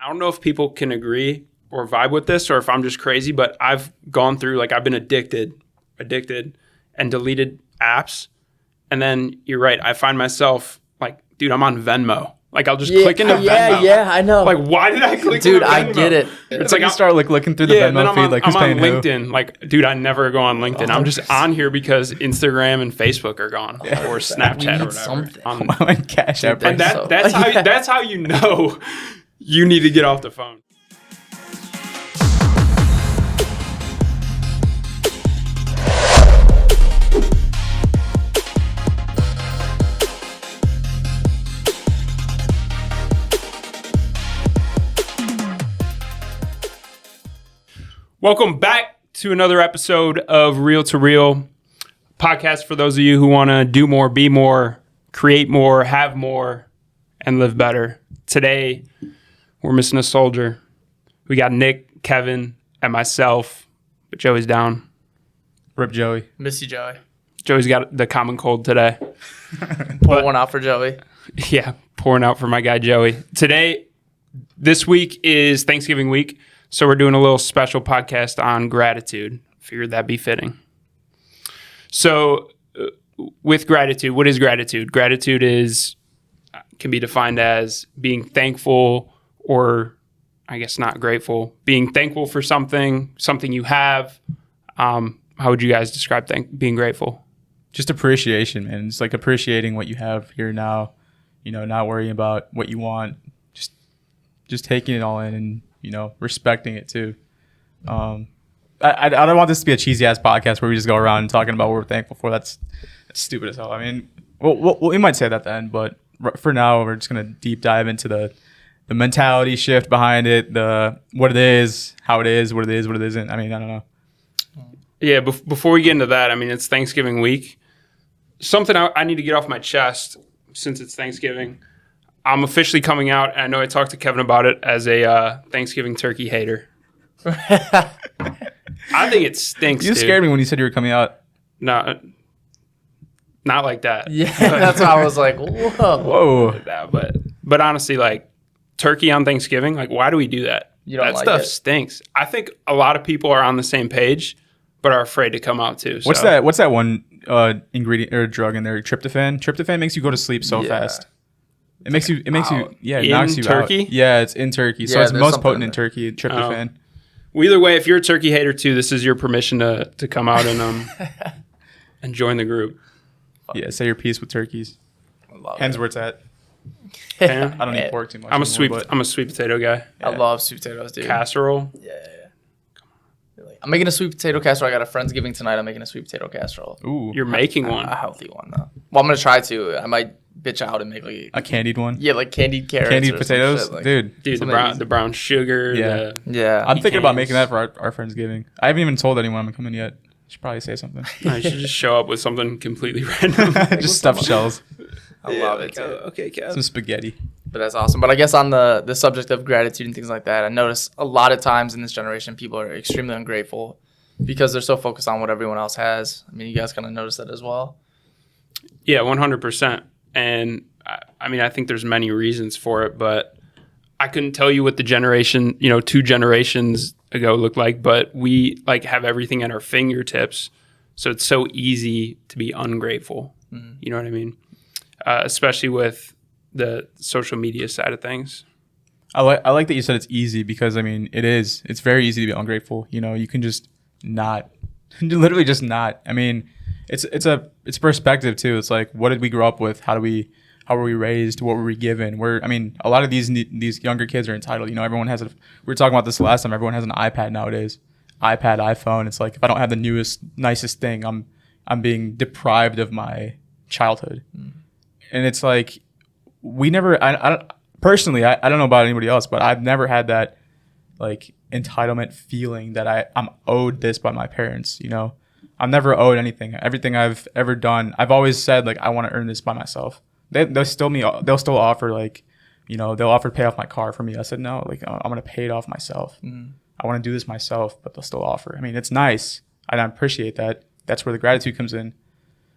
I don't know if people can agree or vibe with this or if I'm just crazy, but I've gone through, like, I've been addicted and deleted apps. And then you're right. I find myself like, dude, I'm on Venmo. Like, I'll just click into Venmo. Yeah, I know. Like, why did I click Dude, into Venmo? I get it. It's like you start like looking through the Venmo feed, like who's paying who. I'm on LinkedIn. Like, dude, I never go on LinkedIn. I'm just on here because Instagram and Facebook are gone, or Snapchat or whatever. On Cash App. And that's how you know you need to get off the phone. Welcome back to another episode of Real to Real podcast for those of you who want to do more, be more, create more, have more, and live better. Today, we're missing a soldier. We got Nick, Kevin, and myself, but Joey's down. Rip Joey. Miss you, Joey. Joey's got the common cold today. Pour one out for Joey. Yeah, pouring out for my guy Joey. This week is Thanksgiving week. So we're doing a little special podcast on gratitude. Figured that'd be fitting. So with gratitude, what is gratitude? Gratitude can be defined as being thankful, or I guess not grateful. Being thankful for something you have. How would you guys describe being grateful? Just appreciation, man. It's like appreciating what you have here now. You know, not worrying about what you want. Just taking it all in and, you know, respecting it too. I don't want this to be a cheesy ass podcast where we just go around talking about what we're thankful for. That's stupid as hell. I mean, we might say that at the end, but for now, we're just gonna deep dive into the mentality shift behind it, what it is, how it is, what it is, what it isn't. I mean, I don't know. Yeah, before we get into that, I mean, it's Thanksgiving week. Something I need to get off my chest since it's Thanksgiving. I'm officially coming out, and I know I talked to Kevin about it, as a Thanksgiving turkey hater. I think it stinks, You scared me when you said you were coming out. No, not like that. Yeah, that's why I was like, whoa. Whoa. But honestly, like, turkey on Thanksgiving, like, why do we do that? You don't that like stuff it? stinks. I think a lot of people are on the same page, but are afraid to come out too. What's that one ingredient or drug in there? Tryptophan. Tryptophan makes you go to sleep so fast. It makes you. It knocks you turkey? out. Yeah, it's in turkey, so it's most potent in turkey. Tryptophan. Well, either way, if you're a turkey hater too, this is your permission to come out and and join the group. Yeah, say your piece with turkeys. Hens where it's at. Yeah. I don't eat pork too much. I'm a sweet potato guy. I love sweet potatoes, dude. Casserole. Yeah. I'm making a sweet potato casserole. I got a Friendsgiving tonight. I'm making a sweet potato casserole. Ooh, you're making one. A healthy one, though. Well, I'm gonna try to. I might bitch out and make like a candied one. Yeah, like candied carrots. Candied potatoes, dude. The brown sugar. Yeah. I'm thinking about making that for our Friendsgiving. I haven't even told anyone I'm coming yet. Should probably say something. No, you should just show up with something completely random. Just stuffed shells. I love it. Okay, Kev. Some spaghetti. But that's awesome. But I guess on the subject of gratitude and things like that, I notice a lot of times in this generation, people are extremely ungrateful because they're so focused on what everyone else has. I mean, you guys kind of notice that as well. Yeah, 100%. And I mean, I think there's many reasons for it, but I couldn't tell you what the generation, 2 generations ago looked like, but we like have everything at our fingertips. So it's so easy to be ungrateful. Mm-hmm. You know what I mean? Especially with the social media side of things. I like that you said it's easy, because I mean, it is. It's very easy to be ungrateful. You know, you can just literally just not. I mean, it's perspective too. It's like, what did we grow up with? How were we raised? What were we given? A lot of these younger kids are entitled. You know, everyone has we were talking about this last time. Everyone has an iPad nowadays. iPad, iPhone. It's like, if I don't have the newest, nicest thing, I'm being deprived of my childhood. Mm. And it's like, we never. I personally, I don't know about anybody else, but I've never had that like entitlement feeling that I'm owed this by my parents. You know, I'm never owed anything. Everything I've ever done, I've always said, like, I want to earn this by myself. They'll still offer, like, you know, they'll offer to pay off my car for me. I said no, like, I'm gonna pay it off myself. I want to do this myself, but they'll still offer. I mean, it's nice, and I appreciate that. That's where the gratitude comes in.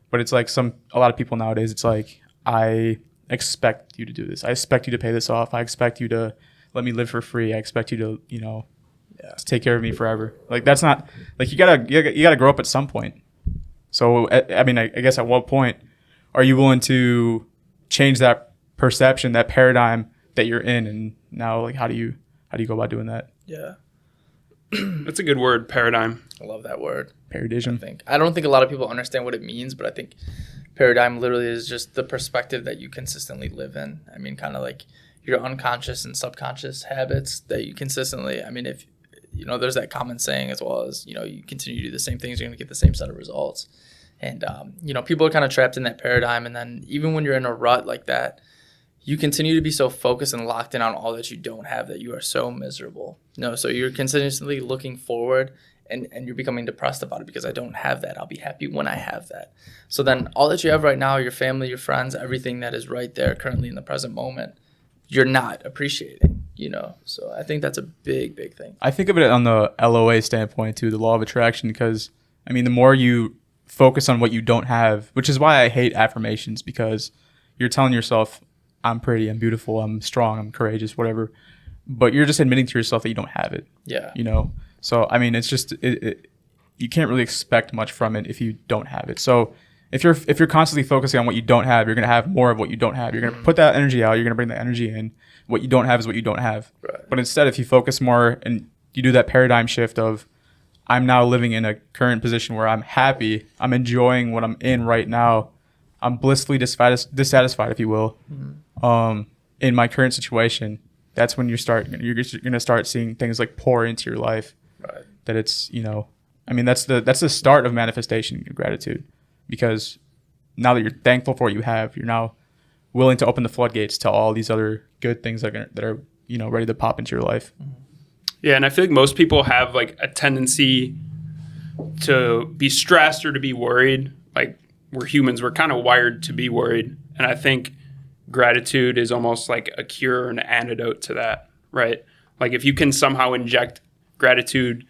But it's like a lot of people nowadays, it's like, I expect you to do this. I expect you to pay this off. I expect you to let me live for free. I expect you to, to take care of me forever. Like that's not like you gotta grow up at some point. So I mean, I guess at what point are you willing to change that perception, that paradigm that you're in, and now like how do you go about doing that? Yeah. That's a good word, paradigm. I love that word. Paradigm. I don't think a lot of people understand what it means, but I think paradigm literally is just the perspective that you consistently live in. I mean, kind of like your unconscious and subconscious habits that you consistently, I mean, if, there's that common saying as well as, you continue to do the same things, you're going to get the same set of results. And, people are kind of trapped in that paradigm. And then even when you're in a rut like that, you continue to be so focused and locked in on all that you don't have that you are so miserable. So you're consistently looking forward and you're becoming depressed about it because I don't have that. I'll be happy when I have that. So then all that you have right now, your family, your friends, everything that is right there currently in the present moment, you're not appreciating, So I think that's a big, big thing. I think of it on the LOA standpoint too, the law of attraction, because I mean, the more you focus on what you don't have, which is why I hate affirmations, because you're telling yourself, I'm pretty, I'm beautiful, I'm strong, I'm courageous, whatever. But you're just admitting to yourself that you don't have it. Yeah. So, I mean, it's just, you can't really expect much from it if you don't have it. So if you're constantly focusing on what you don't have, you're going to have more of what you don't have. You're going to put that energy out. You're going to bring that energy in. What you don't have is what you don't have. Right. But instead, if you focus more and you do that paradigm shift of, I'm now living in a current position where I'm happy, I'm enjoying what I'm in right now, I'm blissfully dissatisfied, if you will, in my current situation. That's when you're going to start seeing things like pour into your life. Right. That it's, I mean, that's the start of manifestation and gratitude, because now that you're thankful for what you have, you're now willing to open the floodgates to all these other good things that are ready to pop into your life. Yeah, and I feel like most people have like a tendency to be stressed or to be worried. Like we're humans, we're kind of wired to be worried. And I think gratitude is almost like a cure or an antidote to that, right? Like if you can somehow inject gratitude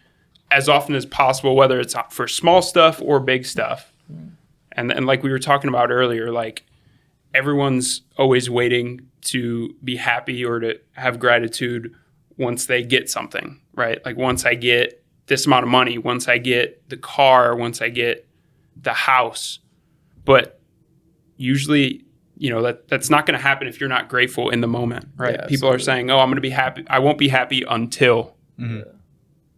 as often as possible, whether it's for small stuff or big stuff. And like we were talking about earlier, like everyone's always waiting to be happy or to have gratitude once they get something, right? Like once I get this amount of money, once I get the car, once I get the house. But usually, that's not going to happen if you're not grateful in the moment, right? Yeah, People are saying, "Oh, I'm going to be happy. I won't be happy until." Mm-hmm.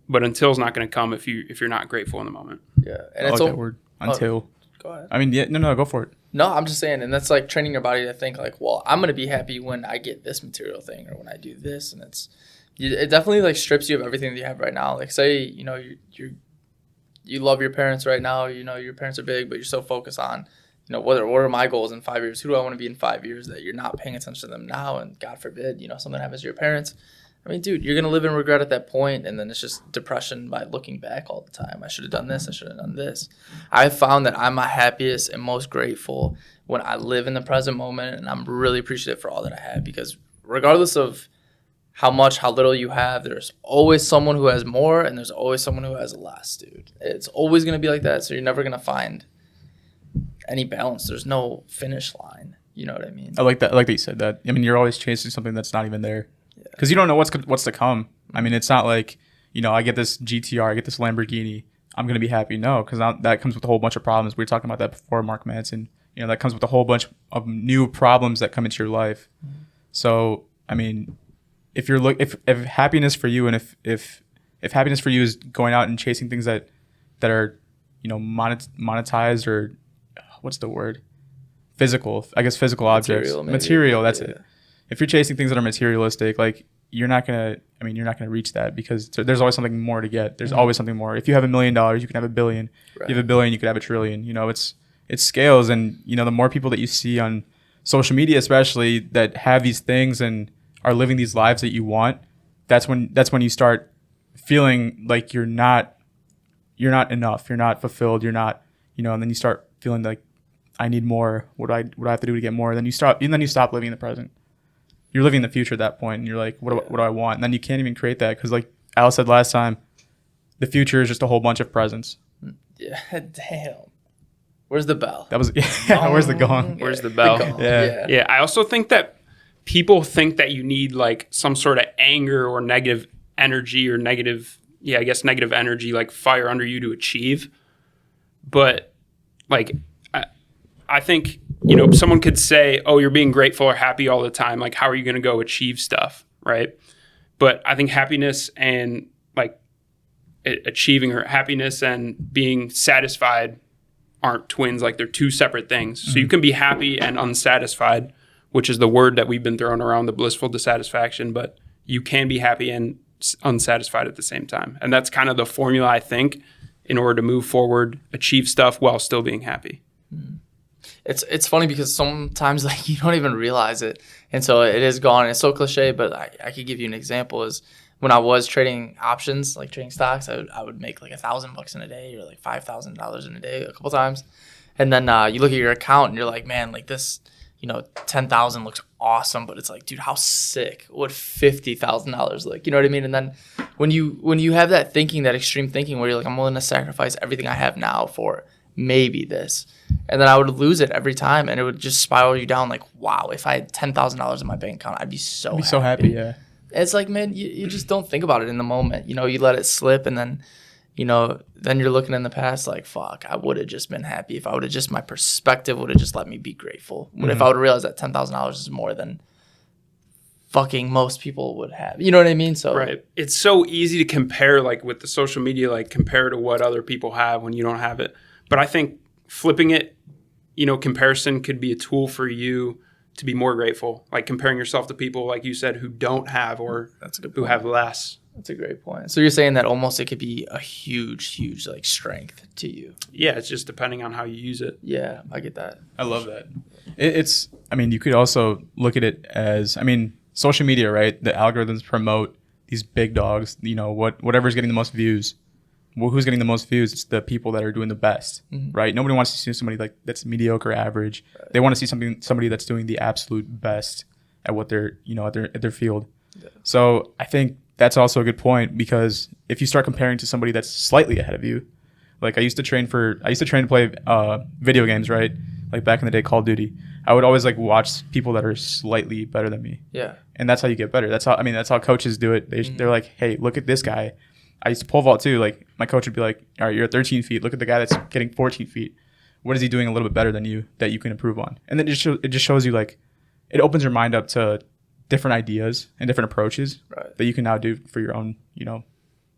But until is not going to come if you're not grateful in the moment. Yeah, and I it's like that word, until. Go ahead. I mean, yeah, no, go for it. No, I'm just saying, and that's like training your body to think like, well, I'm gonna be happy when I get this material thing or when I do this, and it definitely like strips you of everything that you have right now. Like say, you love your parents right now, your parents are big, but you're so focused on, what are my goals in 5 years? Who do I want to be in 5 years? That you're not paying attention to them now, and God forbid, something happens to your parents. I mean, dude, you're going to live in regret at that point, and then it's just depression by looking back all the time. I should have done this. I should have done this. I've found that I'm my happiest and most grateful when I live in the present moment, and I'm really appreciative for all that I have, because regardless of how little you have, there's always someone who has more, and there's always someone who has less, dude. It's always going to be like that, so you're never going to find any balance. There's no finish line. You know what I mean? I like that you said that. I mean, you're always chasing something that's not even there. Because you don't know what's to come. I mean, it's not like, I get this GTR, I get this Lamborghini, I'm going to be happy. No, because that comes with a whole bunch of problems. We were talking about that before, Mark Manson. That comes with a whole bunch of new problems that come into your life. So, I mean, if happiness for you, and if happiness for you is going out and chasing things that are, monetized, or what's the word? Physical. I guess physical objects. Material, that's it. If you're chasing things that are materialistic, like you're not gonna reach that, because there's always something more to get. There's always something more. If you have $1 million, you can have $1 billion. Right. If you have $1 billion, you could have $1 trillion. It's scales, and the more people that you see on social media, especially, that have these things and are living these lives that you want, that's when you start feeling like you're not enough. You're not fulfilled. You're not, and then you start feeling like, I need more. What do I have to do to get more? And then you stop living in the present. You're living in the future at that point, and you're like, what do I want? And then you can't even create that, because like Al said last time, the future is just a whole bunch of presents. Yeah, damn. Where's the bell? That was where's the gong? Where's the bell? The gong. Yeah. Yeah, I also think that people think that you need like some sort of anger or negative energy or negative energy, like fire under you to achieve. But like, I think, someone could say, oh, you're being grateful or happy all the time. Like, how are you going to go achieve stuff? Right. But I think happiness and like achieving or happiness and being satisfied aren't twins. Like, they're two separate things. So you can be happy and unsatisfied, which is the word that we've been throwing around, the blissful dissatisfaction, but you can be happy and unsatisfied at the same time. And that's kind of the formula, I think, in order to move forward, achieve stuff while still being happy. It's funny because sometimes like you don't even realize it. And so it is gone. It's so cliche, but I could give you an example is when I was trading options, like trading stocks, I would make like $1,000 in a day or like $5,000 in a day a couple times. And then you look at your account and you're like, man, like this, 10,000 looks awesome, but it's like, dude, how sick would $50,000 look? You know what I mean? And then when you have that thinking, that extreme thinking where you're like, I'm willing to sacrifice everything I have now for maybe this, and then I would lose it every time, and it would just spiral you down. Like, wow, if I had $10,000 in my bank account, I'd be so happy. Yeah. It's like, man, you just don't think about it in the moment. You let it slip, and then then you're looking in the past like, fuck, I would have just been happy if I would have just, my perspective would have just let me be grateful. But if I would have realized that $10,000 is more than fucking most people would have. You know what I mean? So right. It's so easy to compare, like with the social media, like compare to what other people have when you don't have it. But I think flipping it, comparison could be a tool for you to be more grateful. Like comparing yourself to people, like you said, who don't have or who have less. That's a great point. So you're saying that almost it could be a huge like strength to you. Yeah, it's just depending on how you use it. Yeah, I get that. I love that. You could also look at it as, social media, right? The algorithms promote these big dogs, whatever's getting the most views. Well, who's getting the most views? It's the people that are doing the best, right? Nobody wants to see somebody like that's mediocre, average. Right. They want to see somebody that's doing the absolute best at what they're, at their field. Yeah. So I think that's also a good point, because if you start comparing to somebody that's slightly ahead of you, like I used to train to play video games, right? Like back in the day, Call of Duty. I would always like watch people that are slightly better than me. Yeah. And that's how you get better. That's how coaches do it. They're like, hey, look at this guy. I used to pole vault too. Like my coach would be like, all right, you're at 13 feet. Look at the guy that's getting 14 feet. What is he doing a little bit better than you that you can improve on? And then it just shows you, like, it opens your mind up to different ideas and different approaches that you can now do for your own,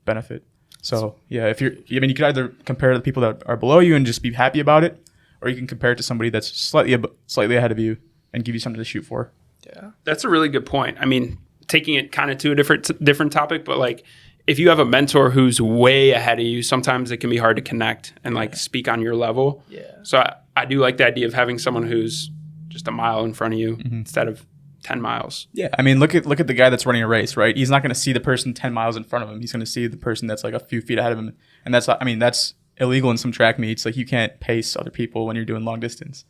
benefit. So yeah, you could either compare to the people that are below you and just be happy about it, or you can compare it to somebody that's slightly ahead of you and give you something to shoot for. Yeah, that's a really good point. Taking it kind of to a different topic, but like, if you have a mentor who's way ahead of you, sometimes it can be hard to connect and like speak on your level. Yeah. So I do like the idea of having someone who's just a mile in front of you instead of 10 miles. Yeah. Look at the guy that's running a race, right? He's not going to see the person 10 miles in front of him. He's going to see the person that's like a few feet ahead of him. And that's illegal in some track meets. Like, you can't pace other people when you're doing long distance.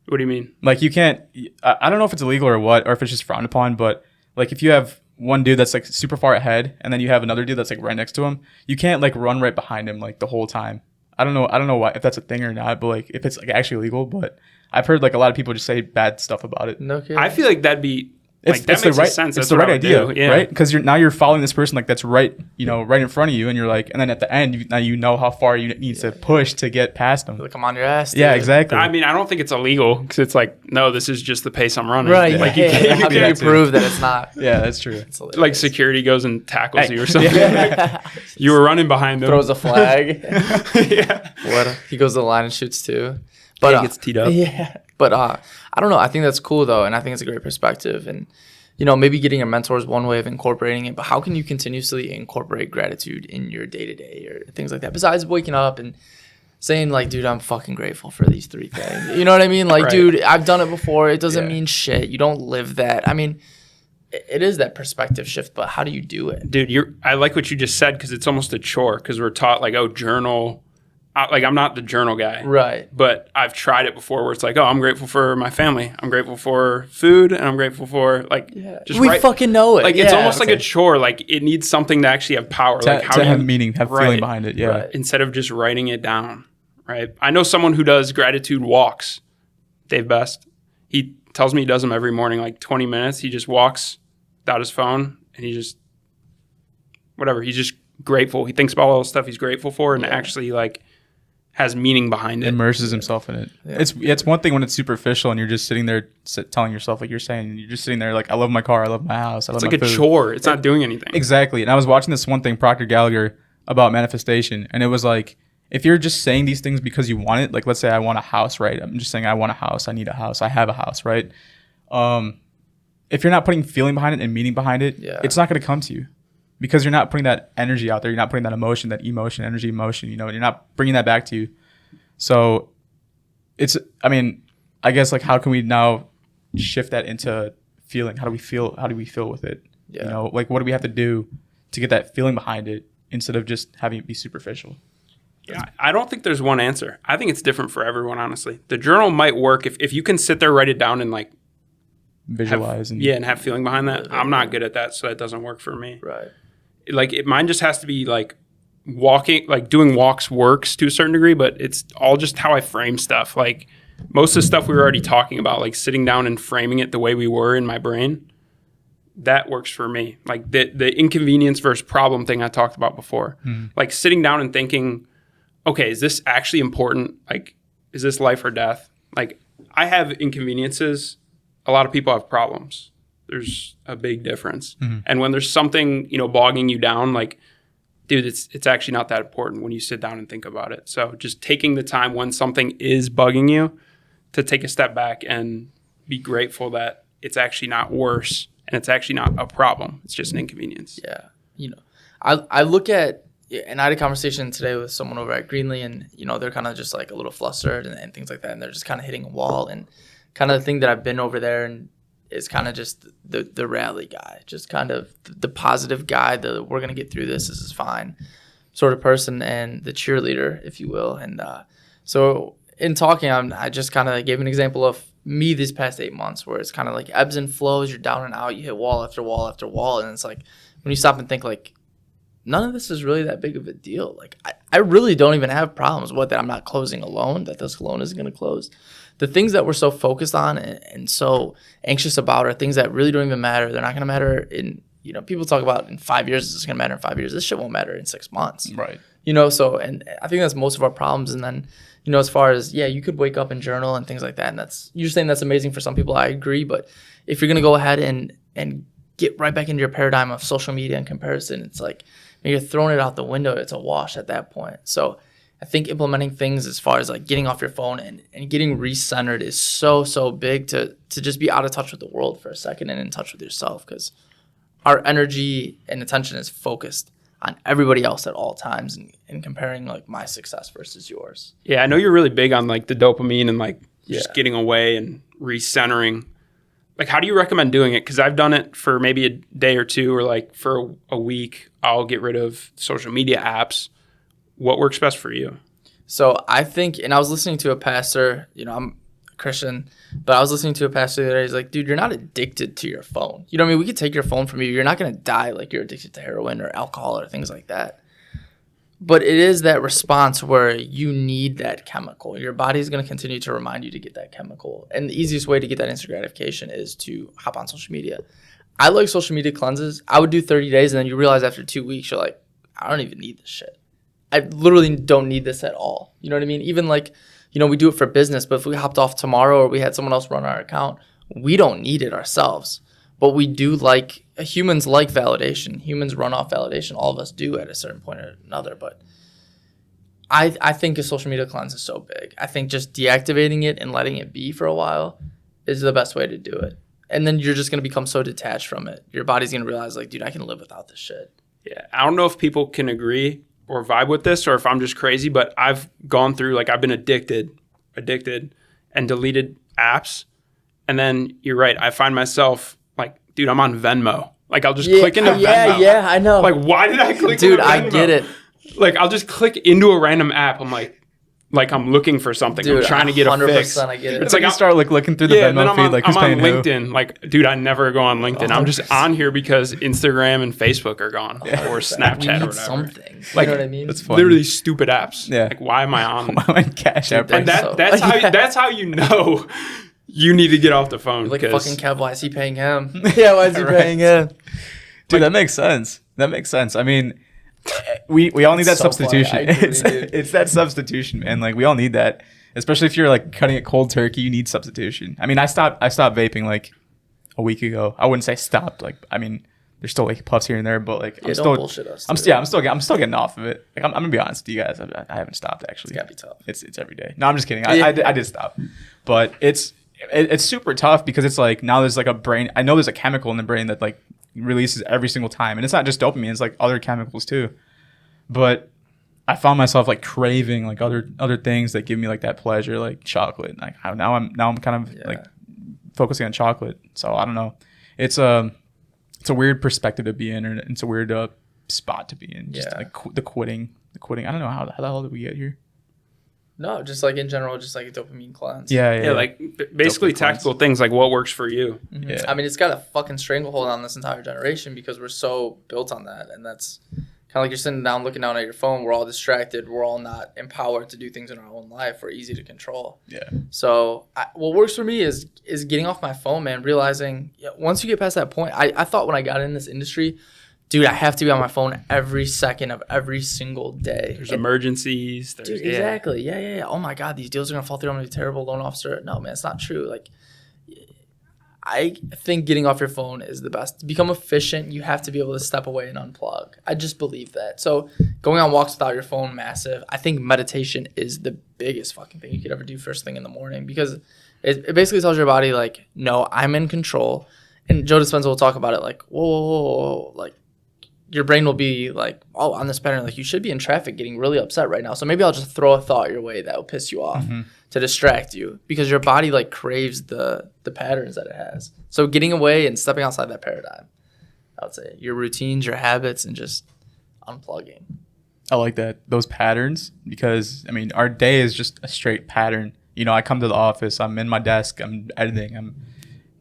What do you mean? Like, you can't, I don't know if it's illegal or what, or if it's just frowned upon, but like if you have one dude that's like super far ahead and then you have another dude that's like right next to him, you can't like run right behind him like the whole time. I don't know why, if that's a thing or not, but like if it's like actually illegal, but I've heard like a lot of people just say bad stuff about it. No kidding. I feel like that'd be It's the right sense. It's the right idea, right? Because you're following this person like that's right in front of you, and you're like, and then at the end, you know how far you need to push to get past them. Like, I'm on your ass. Dude. Yeah, exactly. I don't think it's illegal, because it's like, no, this is just the pace I'm running. Right. Like, how can you prove that it's not? Yeah, that's true. Like security goes and tackles you or something. Like, you were running behind them. Throws a flag. Yeah. He goes to the line and shoots too. But he gets teed up. Yeah. But I don't know. I think that's cool though, and I think it's a great perspective. And maybe getting a mentor is one way of incorporating it. But how can you continuously incorporate gratitude in your day to day or things like that? Besides waking up and saying like, dude, I'm fucking grateful for these 3 things. You know what I mean? Like, dude, I've done it before. It doesn't mean shit. You don't live that. It is that perspective shift. But how do you do it, dude? I like what you just said, because it's almost a chore. Because we're taught like, oh, journal. I'm not the journal guy. Right. But I've tried it before where it's like, oh, I'm grateful for my family. I'm grateful for food. And I'm grateful for fucking know it. Like, it's almost like a chore. Like, it needs something to actually have power. Like, how to have meaning, have feeling behind it. Yeah. Right. Instead of just writing it down. Right. I know someone who does gratitude walks, Dave Best. He tells me he does them every morning, like 20 minutes. He just walks without his phone and he just, whatever, he's just grateful. He thinks about all the stuff he's grateful for and actually like has meaning behind it. Immerses himself in it. Yeah. It's one thing when it's superficial and you're just sitting there telling yourself, like you're saying, you're just sitting there like, I love my car, I love my house, I love my food. It's like a chore. It's not doing anything. Exactly. And I was watching this one thing, Proctor Gallagher, about manifestation. And it was like, if you're just saying these things because you want it, like let's say I want a house, right? I'm just saying I want a house, I need a house, I have a house, right? If you're not putting feeling behind it and meaning behind it, it's not going to come to you. Because you're not putting that energy out there. You're not putting that emotion, energy, emotion, and you're not bringing that back to you. So I guess like how can we now shift that into feeling? How do we feel with it? Yeah. Like what do we have to do to get that feeling behind it instead of just having it be superficial? Yeah, I don't think there's one answer. I think it's different for everyone, honestly. The journal might work if you can sit there, write it down and like visualize and have feeling behind that. I'm not good at that, so that doesn't work for me. Right. Like mine just has to be like walking, like doing walks works to a certain degree, but it's all just how I frame stuff. Like most of the stuff we were already talking about, like sitting down and framing it the way we were in my brain, that works for me. Like the inconvenience versus problem thing I talked about before. Like sitting down and thinking, okay, is this actually important? Like, is this life or death? Like I have inconveniences. A lot of people have problems. There's a big difference. And when there's something, bogging you down, like, dude, it's actually not that important when you sit down and think about it. So just taking the time when something is bugging you to take a step back and be grateful that it's actually not worse and it's actually not a problem. It's just an inconvenience. Yeah. I look at, and I had a conversation today with someone over at Greenlee and, they're kind of just like a little flustered and things like that. And they're just kind of hitting a wall. And kind of the thing that I've been over there and is kind of just the rally guy, just kind of the positive guy, we're going to get through this is fine sort of person, and the cheerleader, if you will. And so in talking, I just kind of gave an example of me these past 8 months where it's kind of like ebbs and flows, you're down and out, you hit wall after wall after wall. And it's like when you stop and think like, none of this is really that big of a deal. Like I really don't even have problems with that I'm not closing a loan, that this loan isn't going to close. The things that we're so focused on and so anxious about are things that really don't even matter. They're not going to matter in, people talk about in 5 years, it's going to matter in 5 years. This shit won't matter in 6 months. Right. So, and I think that's most of our problems. And then, as far as, you could wake up and journal and things like that. And you're saying that's amazing for some people. I agree. But if you're going to go ahead and get right back into your paradigm of social media and comparison, it's like, you're throwing it out the window. It's a wash at that point. So I think implementing things as far as like getting off your phone and getting recentered is so big to just be out of touch with the world for a second and in touch with yourself, because our energy and attention is focused on everybody else at all times and comparing like my success versus yours. Yeah, I know you're really big on like the dopamine and like just getting away and recentering. Like, how do you recommend doing it? Because I've done it for maybe a day or two, or like for a week, I'll get rid of social media apps. What works best for you? So I think, and I was listening to a pastor, I'm a Christian, but I was listening to a pastor the other day. He's like, dude, you're not addicted to your phone. You know what I mean? We could take your phone from you. You're not going to die like you're addicted to heroin or alcohol or things like that. But it is that response where you need that chemical. Your body is going to continue to remind you to get that chemical. And the easiest way to get that instant gratification is to hop on social media. I like social media cleanses. I would do 30 days, and then you realize after 2 weeks, you're like, I don't even need this shit. I literally don't need this at all. You know what I mean? Even like, we do it for business, but if we hopped off tomorrow or we had someone else run our account, we don't need it ourselves. But we do humans like validation. Humans run off validation. All of us do at a certain point or another. But I think a social media cleanse is so big. I think just deactivating it and letting it be for a while is the best way to do it. And then you're just going to become so detached from it. Your body's going to realize like, dude, I can live without this shit. Yeah. I don't know if people can agree or vibe with this or if I'm just crazy, but I've gone through, like I've been addicted and deleted apps. And then you're right. I find myself like, dude, I'm on Venmo. Like I'll just click into Venmo. Yeah, I know. Like, why did I click into Venmo? Dude, I get it. Like I'll just click into a random app. I'm like I'm looking for something. Dude, I'm trying to get a fix. I get it. It's like you start like looking through the Venmo feed, like who's I'm on paying LinkedIn. who? Like, dude, I never go on LinkedIn. I'm just on here because Instagram and Facebook are gone, or Snapchat or whatever. Something. Like, you know what I mean? That's funny. Literally stupid apps. Yeah. Like, why am I on? Cash App. And that's how you know You need to get off the phone. Like, 'cause- fucking Kev, why is he paying him? Yeah, why is he paying him? Dude, that makes sense. That makes sense. I mean, we all need that so funny. substitution. I agree, It's, dude. it's that substitution, man. Like we all need that. Especially if you're like cutting it cold turkey, you need substitution. I mean, I stopped vaping like a week ago. I wouldn't say stopped. Like, I mean, there's still like puffs here and there, but like Yeah, I'm don't still bullshit us. I'm dude. still getting off of it. Like I'm gonna be honest with you guys. I haven't stopped actually. It's gotta be tough. It's every day. No, I'm just kidding. Yeah. I did stop, but it's super tough because it's like now there's like a brain. I know there's a chemical in the brain that like releases every single time, and it's not just dopamine. It's like other chemicals too. But I found myself like craving like other things that give me like that pleasure, like chocolate. Like now I'm kind of like focusing on chocolate. So I don't know. It's a weird perspective to be in, and it's a weird spot to be in. Just like the quitting. I don't know how the hell did we get here? No, just like in general, just like a dopamine cleanse. Yeah, like basically Dopamine tactical things like what works for you. Mhm. Yeah. I mean, it's got a fucking stranglehold on this entire generation because we're so built on that. And that's kind of like you're sitting down looking down at your phone. We're all distracted. We're all not empowered to do things in our own life. We're easy to control. Yeah. So what works for me is getting off my phone, man, realizing once you get past that point, I thought when I got in this industry, dude, I have to be on my phone every second of every single day. There's emergencies. Dude, exactly. Yeah. Oh my God, these deals are gonna fall through. I'm gonna be a terrible loan officer. No, man, it's not true. Like, I think getting off your phone is the best. To become efficient, you have to be able to step away and unplug. I just believe that. So going on walks without your phone, massive. I think meditation is the biggest fucking thing you could ever do first thing in the morning because it basically tells your body like, no, I'm in control. And Joe Dispenza will talk about it like, whoa, like your brain will be like, oh, on this pattern, like you should be in traffic getting really upset right now. So maybe I'll just throw a thought your way that will piss you off to distract you because your body like craves the patterns that it has. So getting away and stepping outside that paradigm, I would say your routines, your habits, and just unplugging. I like that, those patterns, because I mean our day is just a straight pattern. You know, I come to the office, I'm in my desk, I'm editing, I'm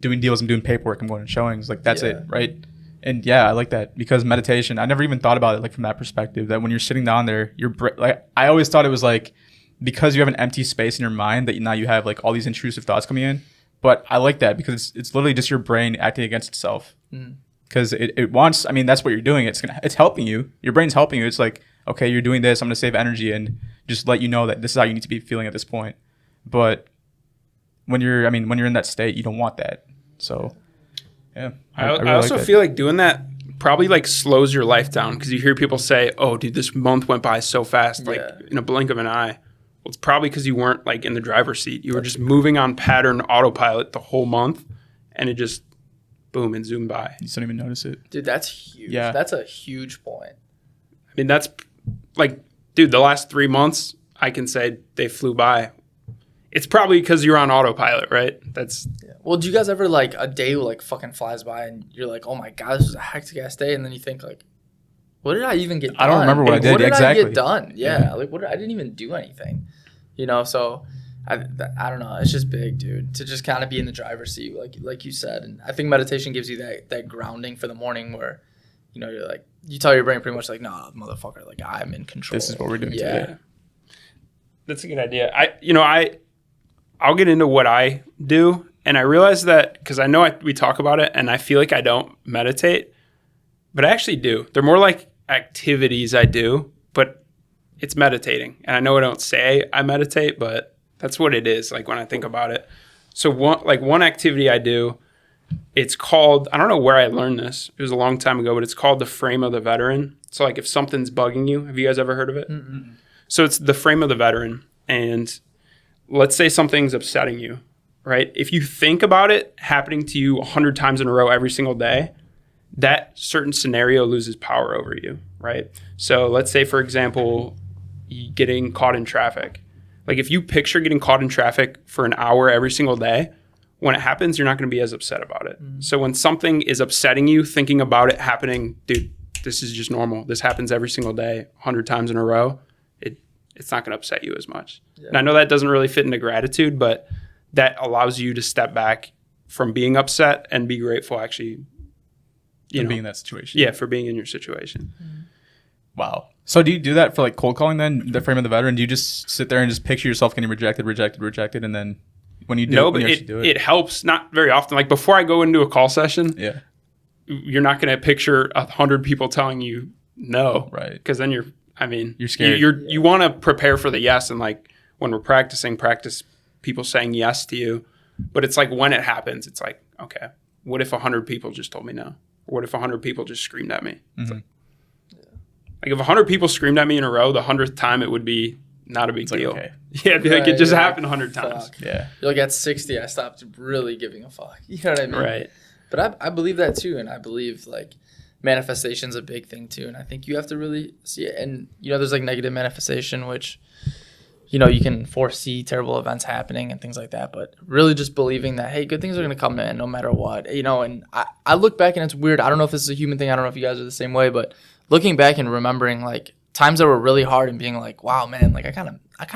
doing deals, I'm doing paperwork, I'm going to showings. Like that's it, right? And yeah, I like that because meditation, I never even thought about it like from that perspective, that when you're sitting down there, like I always thought it was like because you have an empty space in your mind that now you have like all these intrusive thoughts coming in. But I like that because it's literally just your brain acting against itself. Because it wants, I mean, that's what you're doing. It's helping you. Your brain's helping you. It's like, okay, you're doing this, I'm going to save energy and just let you know that this is how you need to be feeling at this point. But when you're in that state, you don't want that. So yeah. I really also like that. feel like doing that probably like slows your life down because you hear people say, oh, dude, this month went by so fast, like in a blink of an eye. Well, it's probably because you weren't like in the driver's seat. You were just moving on pattern autopilot the whole month and it just boom and zoomed by. You don't even notice it. Dude, that's huge. Yeah. That's a huge point. I mean, that's like, dude, the last 3 months, I can say they flew by. It's probably because you're on autopilot, right? Well, do you guys ever like a day like fucking flies by and you're like, oh my God, this was a hectic ass day, and then you think like, what did I even get done? I don't remember what I did. What did Exactly. I get done? Yeah. Like I didn't even do anything, you know. So I don't know. It's just big, dude, to just kind of be in the driver's seat, like you said. And I think meditation gives you that grounding for the morning where, you know, you're like, you tell your brain pretty much like, nah, motherfucker, like I'm in control. This is what we're doing today. That's a good idea. I'll get into what I do. And I realize that because I know we talk about it and I feel like I don't meditate, but I actually do. They're more like activities I do, but it's meditating. And I know I don't say I meditate, but that's what it is, like when I think about it. So one activity I do, it's called, I don't know where I learned this. It was a long time ago, but it's called the frame of the veteran. So like if something's bugging you, have you guys ever heard of it? Mm-mm. So it's the frame of the veteran. And let's say something's upsetting you, right? If you think about it happening to you 100 times in a row every single day, that certain scenario loses power over you, right? So let's say, for example, getting caught in traffic. Like if you picture getting caught in traffic for an hour every single day, when it happens, you're not going to be as upset about it. So when something is upsetting you, thinking about it happening, dude, this is just normal. This happens every single day, 100 times in a row. It's not going to upset you as much. Yeah. And I know that doesn't really fit into gratitude, but that allows you to step back from being upset and be grateful actually. Being in that situation. Yeah, for being in your situation. Wow. So do you do that for like cold calling then, the frame of the veteran? Do you just sit there and just picture yourself getting rejected, and then when you do No, when but you actually do it helps not very often. Like before I go into a call session, Yeah. you're not going to picture 100 people telling you no. Right. Because then you're scared. You want to prepare for the yes. And like when we're practice people saying yes to you. But it's like when it happens, it's like, okay, what if 100 people just told me no? Or what if 100 people just screamed at me? It's like if 100 people screamed at me in a row, the 100th time it would be not a big deal. Okay. Yeah, it'd be like it just happened 100 times. Fuck. Yeah. You're like at 60, I stopped really giving a fuck. You know what I mean? Right. But I believe that too, and I believe like manifestation's a big thing too, and I think you have to really see it. And there's like negative manifestation, which you can foresee terrible events happening and things like that, but really just believing that, hey, good things are going to come in no matter what, and I look back and it's weird. I don't know if this is a human thing. I don't know if you guys are the same way, but looking back and remembering like times that were really hard and being like, wow, man, like I kind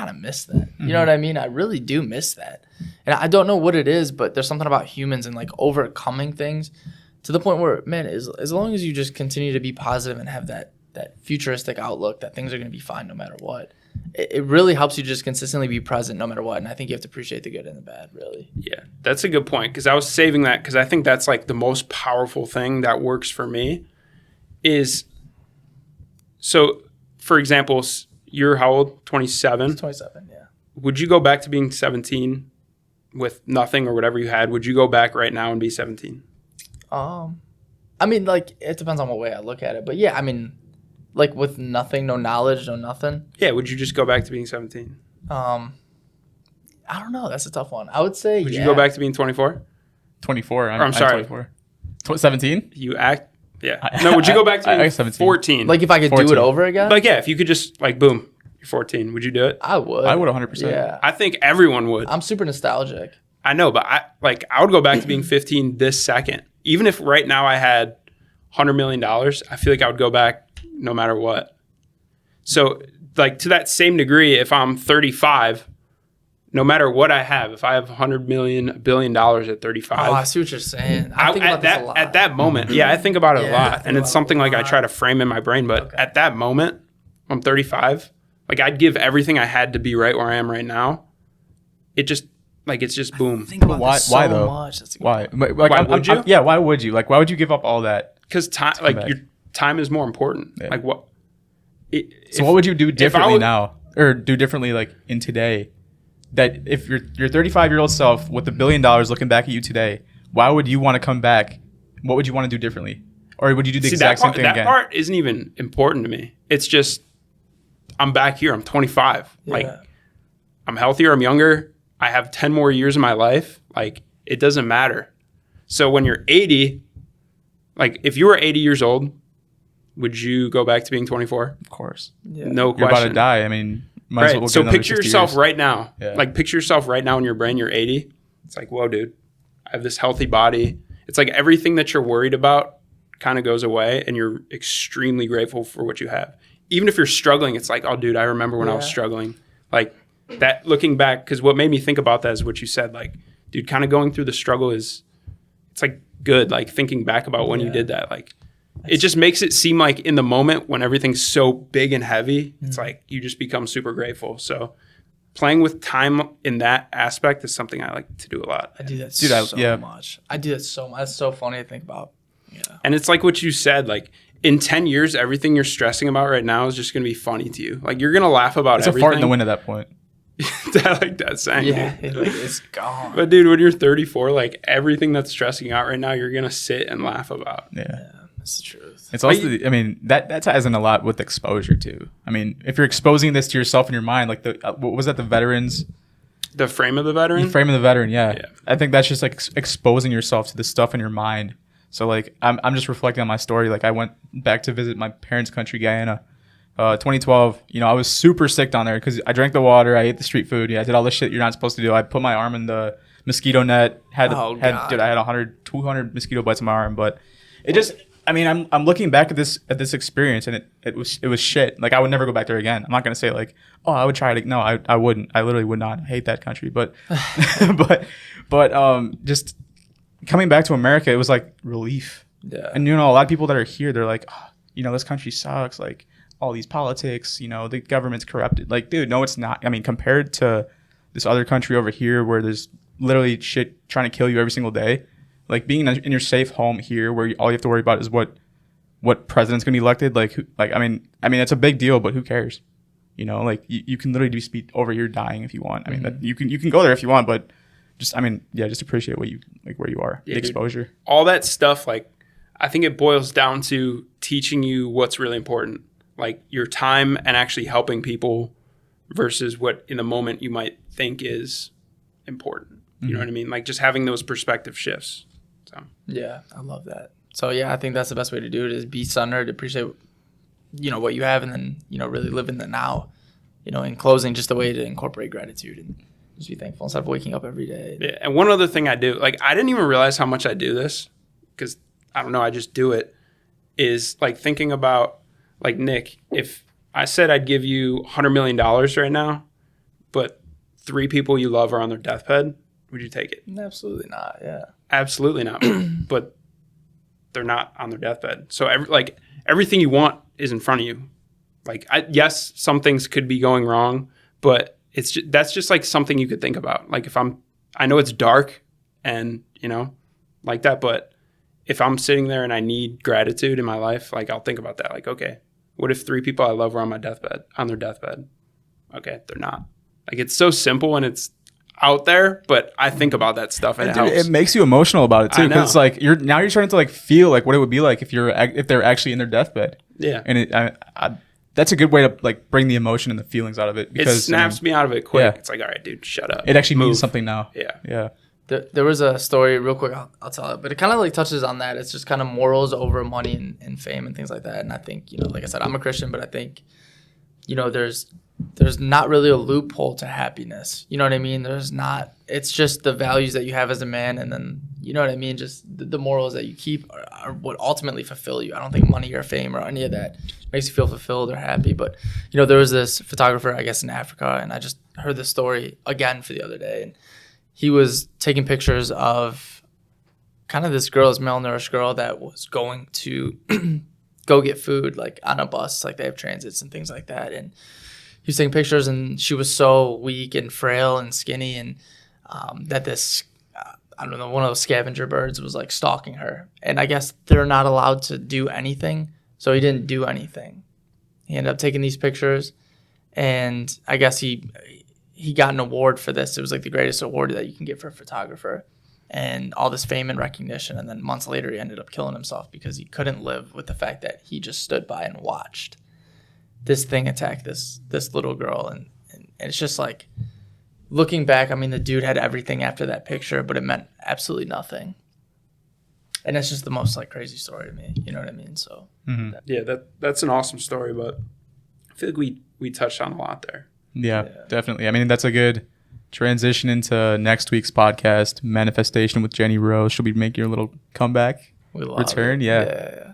of miss that. You know what I mean? I really do miss that. And I don't know what it is, but there's something about humans and like overcoming things to the point where, man, as long as you just continue to be positive and have that futuristic outlook that things are going to be fine no matter what, it really helps you just consistently be present no matter what. And I think you have to appreciate the good and the bad, really. Yeah, that's a good point, because I was saving that because I think that's like the most powerful thing that works for me is, so for example, you're how old? 27? 27, yeah. Would you go back to being 17 with nothing or whatever you had? Would you go back right now and be 17? I mean, like, it depends on what way I look at it. But yeah, I mean, like with nothing, no knowledge, no nothing. Yeah, would you just go back to being 17? I don't know. That's a tough one. I would say, Would you go back to being 24? 24. I'm sorry. 24. 17? You act... Yeah. No, would you go back to being 17. 14? Like if I could 14. do it over again? Like, yeah, if you could just, like, boom, you're 14. Would you do it? I would. I would 100%. Yeah. I think everyone would. I'm super nostalgic. I know, but I would go back to being 15 this second. Even if right now I had $100 million, I feel like I would go back no matter what. So, like, to that same degree, if I'm 35, no matter what I have, if I have $100 billion at 35. Oh, I see what you're saying. I think about this a lot. At that moment, yeah, I think about it a Yeah, I lot. think And it's about something it a like I lot. try to frame in my brain. But Okay. at that moment, I'm 35. Like, I'd give everything I had to be right where I am right now. It just, like, it's just boom. Think about Why- this so why though? much. That's a good Why? point. Like, Why would you? yeah, why would you? Like, why would you give up all that? Because time, come like, back. your time is more important. Yeah. Like, what? So what would you do differently would- now, or do differently like in today? That if your 35-year-old self with $1 billion looking back at you today, why would you want to come back? What would you want to do differently, or would you do the exact same thing that again? part isn't even important to me. It's just I'm back here. I'm 25. Like, Yeah. I'm healthier. I'm younger. I have 10 more years of my life. Like, it doesn't matter. So when you're 80, like if you were 80 years old, would you go back to being 24? Of course, Yeah. No you're question. about to die. I mean, might as Right. well So get another picture 60 yourself years. right now. Yeah. Like picture yourself right now in your brain. You're 80. It's like, whoa, dude. I have this healthy body. It's like everything that you're worried about kind of goes away, and you're extremely grateful for what you have. Even if you're struggling, it's like, oh, dude, I remember when I was Yeah. struggling. Like that, looking back, because what made me think about that is what you said. Like, dude, kind of going through the struggle it's like good. Like thinking back about when you did that, like it just makes it seem like in the moment when everything's so big and heavy, it's like you just become super grateful. So playing with time in that aspect is something I like to do a lot. I do that Dude, so much. I do that so much. That's so funny to think about. Yeah. And it's like what you said, like in 10 years, everything you're stressing about right now is just going to be funny to you. Like you're going to laugh about It's everything. a fart in the wind at that point. I like that saying. Yeah. It's gone. But dude, when you're 34, like everything that's stressing you out right now, you're going to sit and laugh about. Yeah. That's the truth. It's also, I mean, that ties in a lot with exposure too. I mean, if you're exposing this to yourself in your mind, like what was that? The veterans, The frame of the veteran? the frame of the veteran. Yeah. Yeah. I think that's just like exposing yourself to the stuff in your mind. So like, I'm just reflecting on my story. Like I went back to visit my parents' country, Guyana, 2012. You know, I was super sick down there because I drank the water, I ate the street food. Yeah, I did all the shit you're not supposed to do. I put my arm in the mosquito net. God. Dude, I had 100, 200 mosquito bites in my arm, but it just. I mean, I'm looking back at this experience, and it was shit. Like I would never go back there again. I'm not gonna say like, oh, I would try to. No, I wouldn't. I literally would not. I hate that country. But just coming back to America, it was like relief. Yeah. And you know, a lot of people that are here, they're like, oh, you know, this country sucks. Like all these politics, you know, the government's corrupted. Like, dude, no, it's not. I mean, compared to this other country over here where there's literally shit trying to kill you every single day. Like being in your safe home here, where all you have to worry about is what president's gonna be elected. Like, I mean, it's a big deal, but who cares? You know, like you can literally just be over here dying if you want. I mean, you can go there if you want, but just appreciate what you like where you are, the exposure, all that stuff. Like, I think it boils down to teaching you what's really important, like your time and actually helping people versus what in the moment you might think is important. You know what I mean? Like just having those perspective shifts. So yeah, I love that. So yeah, I think that's the best way to do it is be centered, appreciate, what you have, and then, really live in the now. In closing, just a way to incorporate gratitude and just be thankful instead of waking up every day. Yeah, and one other thing I do, like I didn't even realize how much I do this because I don't know, I just do it, is like thinking about like Nick, if I said I'd give you $100 million right now, but 3 people you love are on their deathbed, would you take it? Absolutely not. Yeah. Absolutely not. But they're not on their deathbed. So everything you want is in front of you. Like, yes, some things could be going wrong, but that's just like something you could think about. Like I know it's dark and, like that, but if I'm sitting there and I need gratitude in my life, like I'll think about that. Like, okay, what if 3 people I love were on their deathbed? Okay, they're not. Like, it's so simple and it's out there, but I think about that stuff and it helps. It makes you emotional about it too, because it's like you're starting to like feel like what it would be like if they're actually in their deathbed. Yeah, and that's a good way to like bring the emotion and the feelings out of it. Because it snaps me out of it quick. Yeah. It's like, all right, dude, shut up. It actually means something now. Yeah. There was a story real quick. I'll tell it, but it kind of like touches on that. It's just kind of morals over money and fame and things like that. And I think like I said, I'm a Christian, but I think there's not really a loophole to happiness. You know what I mean? There's not. It's just the values that you have as a man, and then you know what I mean. Just the morals that you keep are what ultimately fulfill you. I don't think money or fame or any of that makes you feel fulfilled or happy. But there was this photographer, I guess, in Africa, and I just heard this story again for the other day, and he was taking pictures of kind of this malnourished girl that was going to go get food, like on a bus, like they have transits and things like that, and he was taking pictures, and she was so weak and frail and skinny, and that this, I don't know, one of those scavenger birds was like stalking her. And I guess they're not allowed to do anything, so he didn't do anything. He ended up taking these pictures, and I guess he got an award for this. It was like the greatest award that you can get for a photographer, and all this fame and recognition. And then months later, he ended up killing himself because he couldn't live with the fact that he just stood by and watched this thing attack this little girl. And it's just like, looking back, I mean, the dude had everything after that picture, but it meant absolutely nothing. And it's just the most like crazy story to me. You know what I mean? So that's an awesome story, but I feel like we touched on a lot there. Yeah, definitely. I mean, that's a good transition into next week's podcast, Manifestation with Jenny Rose. She'll be making her little comeback return. Yeah.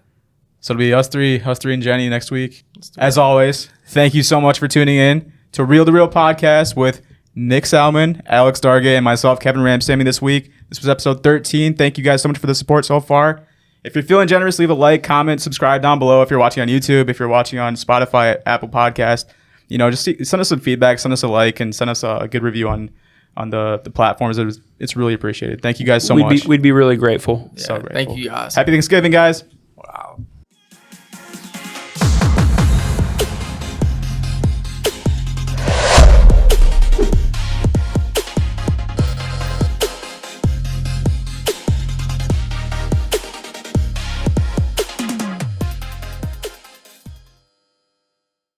So it'll be us three and Jenny next week. As always, thank you so much for tuning in to Real to Real Podcast with Nick Salmon, Alex Dargay, and myself, Kevin Ramsamy, this week. This was episode 13. Thank you guys so much for the support so far. If you're feeling generous, leave a like, comment, subscribe down below. If you're watching on YouTube, if you're watching on Spotify, Apple Podcast, just send us some feedback, send us a like, and send us a good review on the platforms. It's really appreciated. Thank you guys so much. We'd be really grateful. Yeah, so grateful. Thank you guys. Happy Thanksgiving, guys.